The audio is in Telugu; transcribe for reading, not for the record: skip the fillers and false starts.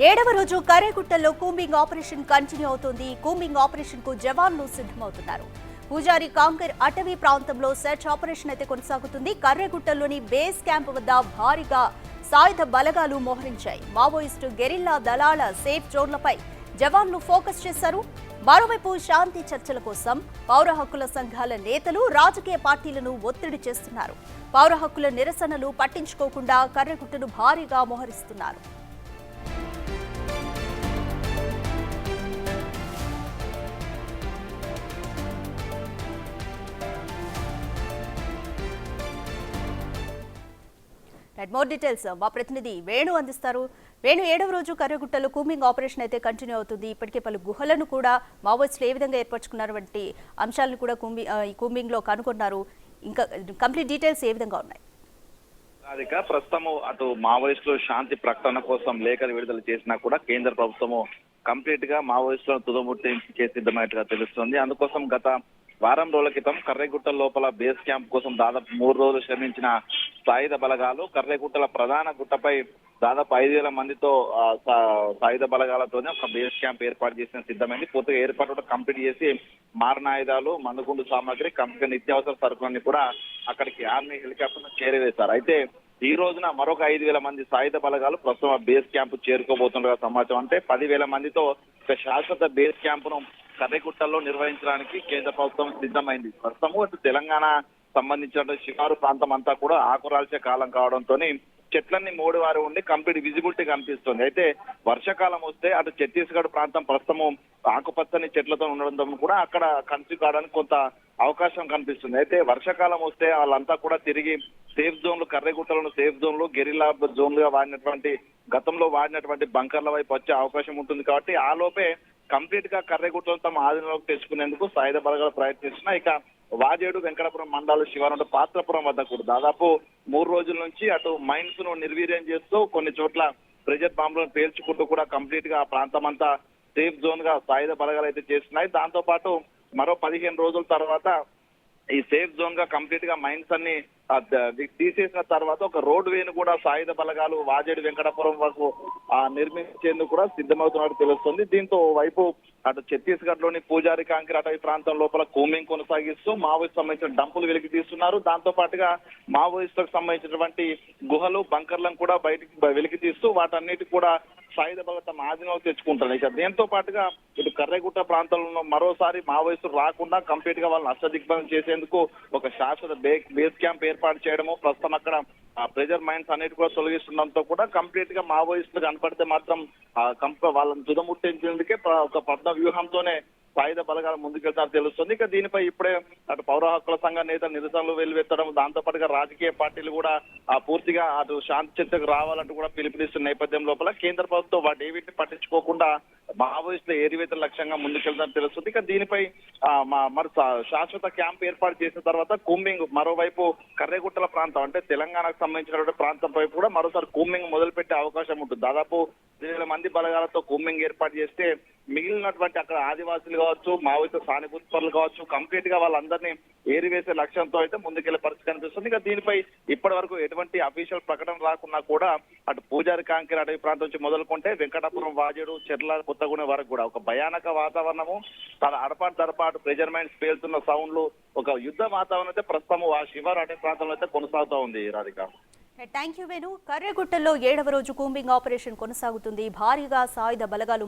ఏడవ రోజు కర్రెగుట్టలో కూంబింగ్ ఆపరేషన్ కంటిన్యూ అవుతోంది. కూంబింగ్ ఆపరేషన్ కు జవాన్లు సిద్ధమవుతున్నారు. పూజారి కాంకర్ అటవీ ప్రాంతంలో సెర్చ్ ఆపరేషన్ అయితే కొనసాగుతుంది. కర్రెగుట్టలోని బేస్ క్యాంప్ వద్ద భారీగా సాయుధ బలగాలు మోహరించాయి. మావోయిస్టు గెరిల్లా దళాల సేఫ్ జోన్లపై జవాన్లు ఫోకస్ చేశారు. మరోవైపు శాంతి చర్చల కోసం పౌర హక్కుల సంఘాల నేతలు రాజకీయ పార్టీలను ఒత్తిడి చేస్తున్నారు. పౌర హక్కుల నిరసనలు పట్టించుకోకుండా కర్రెగుట్టను భారీగా మోహరిస్తున్నారు. మోర్ డీటెయిల్స్ మా ప్రతినిధి వేణు అందిస్తారు. వేణు, ఏడవ రోజు కర్రెగుట్టలో కూంబింగ్ ఆపరేషన్ అయితే కంటిన్యూ అవుతుంది. ఇప్పటికే పలు గుహలను కూడా మావోయిస్టులు ఏ విధంగా ఏర్పరచుకున్నటువంటి అంశాలను కూడా ఈ కూంబింగ్ లో కనుగొన్నారు. ఇంకా కంప్లీట్ డీటెయిల్స్ ఏ విధంగా ఉన్నాయి? ప్రస్తుతము అటు మావోయిస్టులు శాంతి ప్రకటన కోసం లేఖలు విడుదల చేసినా కూడా కేంద్ర ప్రభుత్వము కంప్లీట్ గా మావోయిస్టులను తుదముట్టించే సిద్ధమైనట్టుగా తెలుస్తుంది. అందుకోసం గత వారం రోజుల క్రితం కర్రెగుట్ట లోపల బేస్ క్యాంప్ కోసం దాదాపు 3 రోజులు శ్రమించిన సాయుధ బలగాలు కర్రెగుట్టల ప్రధాన గుట్టపై దాదాపు 5,000 మందితో సాయుధ బలగాలతోనే ఒక బేస్ క్యాంప్ ఏర్పాటు చేసిన సిద్ధమైంది. పూర్తిగా ఏర్పాటు కూడా కంప్లీట్ చేసి మారణాయుధాలు, మందుగుండు సామాగ్రి, కంపెనీ నిత్యావసర సరుకులన్నీ కూడా అక్కడికి ఆర్మీ హెలికాప్టర్ చేరవేశారు. అయితే ఈ రోజున మరొక 5,000 మంది సాయుధ బలగాలు ప్రస్తుతం బేస్ క్యాంప్ చేరుకోబోతుండగా సమాచారం. అంటే 10,000 మందితో ఒక శాశ్వత బేస్ క్యాంపును కర్రెగుట్టలో నిర్వహించడానికి కేంద్ర ప్రభుత్వం సిద్ధమైంది. ప్రస్తుతము అటు తెలంగాణ సంబంధించిన శివారు ప్రాంతం అంతా కూడా ఆకురాల్చే కాలం కావడంతో చెట్లన్నీ మూడివారు ఉండి కంప్లీట్ విజిబిలిటీ కనిపిస్తుంది. అయితే వర్షాకాలం వస్తే అటు ఛత్తీస్గఢ్ ప్రాంతం ప్రస్తుతము ఆకుపచ్చని చెట్లతో ఉండడంతో కూడా అక్కడ కన్స్యూ కావడానికి కొంత అవకాశం కనిపిస్తుంది. అయితే వర్షాకాలం వస్తే వాళ్ళంతా కూడా తిరిగి సేఫ్ జోన్లు, కర్రెగుట్టలను సేఫ్ జోన్లు, గెరిల్లా జోన్లుగా వాడినటువంటి గతంలో వాడినటువంటి బంకర్ల వైపు వచ్చే అవకాశం ఉంటుంది. కాబట్టి ఆ లోపే కంప్లీట్ గా కర్రెగుట్టలను తమ ఆధీనంలోకి తెచ్చుకునేందుకు సాయుధ బలగాలు ప్రయత్నిస్తున్నా. ఇక వాజేడు, వెంకటాపురం మండలాలు శివారు పాత్రపురం వద్ద కూడా దాదాపు 3 రోజుల నుంచి అటు మైన్స్ ను నిర్వీర్యం చేస్తూ కొన్ని చోట్ల ప్రెజర్ బాంబులను పేల్చుకుంటూ కూడా కంప్లీట్ గా ఆ ప్రాంతం అంతా సేఫ్ జోన్ గా సాయుధ బలగాలు అయితే చేస్తున్నాయి. దాంతో పాటు మరో 15 రోజుల తర్వాత ఈ సేఫ్ జోన్ గా కంప్లీట్ గా మైన్స్ అన్ని తీసేసిన తర్వాత ఒక రోడ్ వేను కూడా సాయుధ బలగాలు వాజేడు, వెంకటాపురం వరకు నిర్మించేందుకు కూడా సిద్ధమవుతున్నట్టు తెలుస్తుంది. దీంతో వైపు అటు ఛత్తీస్గఢ్ లోని పూజారి కాంకర్ అటవీ ప్రాంతం లోపల కూంబింగ్ కొనసాగిస్తూ మావోయిస్ట్ సంబంధించిన డంపులు వెలికి తీస్తున్నారు. దాంతో పాటుగా మావోయిస్టులకు సంబంధించినటువంటి గుహలు, బంకర్లను కూడా బయటికి వెలికి తీస్తూ వాటన్నిటి కూడా సాయుధ బలం తమ ఆధీనంలో తెచ్చుకుంటారు. ఇక దీంతో పాటుగా ఇటు కర్రెగుట్ట ప్రాంతంలో మరోసారి మావోయిస్టులు రాకుండా కంప్లీట్ గా వాళ్ళని అష్టదిగ్బంధం చేసేందుకు ఒక శాశ్వత బేస్ క్యాంప్ ఏర్పాటు చేయడము, ప్రస్తుతం అక్కడ ప్రెజర్ మైన్స్ అన్నిటి కూడా తొలగిస్తుండడంతో కూడా కంప్లీట్ గా మావోయిస్టులు కనపడితే మాత్రం వాళ్ళని తుదముట్టించేందుకే ఒక పద్మ వ్యూహంతోనే సాయుధ బలగాలు ముందుకెళ్తారని తెలుస్తుంది. ఇక దీనిపై ఇప్పుడే అటు పౌర హక్కుల సంఘ నేత నిరసనలు వెల్లువెత్తడం, దాంతో పాటుగా రాజకీయ పార్టీలు కూడా పూర్తిగా అటు శాంతి చర్చకు రావాలంటూ కూడా పిలుపునిస్తున్న నేపథ్యం లోపల కేంద్ర ప్రభుత్వం వాటి ఏవిటిని పట్టించుకోకుండా మావోయిస్టుల ఏరివేతల లక్ష్యంగా ముందుకెళ్తారని తెలుస్తుంది. ఇక దీనిపై మరి శాశ్వత క్యాంప్ ఏర్పాటు చేసిన తర్వాత కూంబింగ్ మరోవైపు కర్రెగుట్టల ప్రాంతం అంటే తెలంగాణకు సంబంధించినటువంటి ప్రాంతం వైపు కూడా మరోసారి కూంబింగ్ మొదలుపెట్టే అవకాశం ఉంటుంది. దాదాపు 10,000 మంది బలగాలతో కూంబింగ్ ఏర్పాటు చేస్తే మిగిలినటువంటి అక్కడ ఆదివాసులు కావచ్చు, మావోయిస్టు సానుభూతిపరులు కావచ్చు, కంప్లీట్ గా వాళ్ళందరినీ ఏరివేసే లక్ష్యంతో అయితే ముందుకెళ్లే పరిస్థితి కనిపిస్తుంది. ఇక దీనిపై ఇప్పటి వరకు ఎటువంటి అఫీషియల్ ప్రకటన రాకున్నా కూడా అటు పూజారి కాంకర్ అటవీ ప్రాంతం నుంచి మొదలుకుంటే వెంకటాపురం, వాజేడు, చెర్ల, కొత్తగూడెం వరకు కూడా ఒక భయానక వాతావరణము, తరపాటు ప్రెజర్ మైండ్స్ పేలుతున్న సౌండ్లు, ఒక యుద్ధ వాతావరణం అయితే ప్రస్తుతం ఆ శివారు అటవీ ప్రాంతంలో అయితే కొనసాగుతూ ఉంది. Radhika, thank you Venu. కర్రెగుట్టలో 7వ రోజు కూంబింగ్ ఆపరేషన్ కొనసాగుతుంది. భారీగా సాయుధ బలగాలు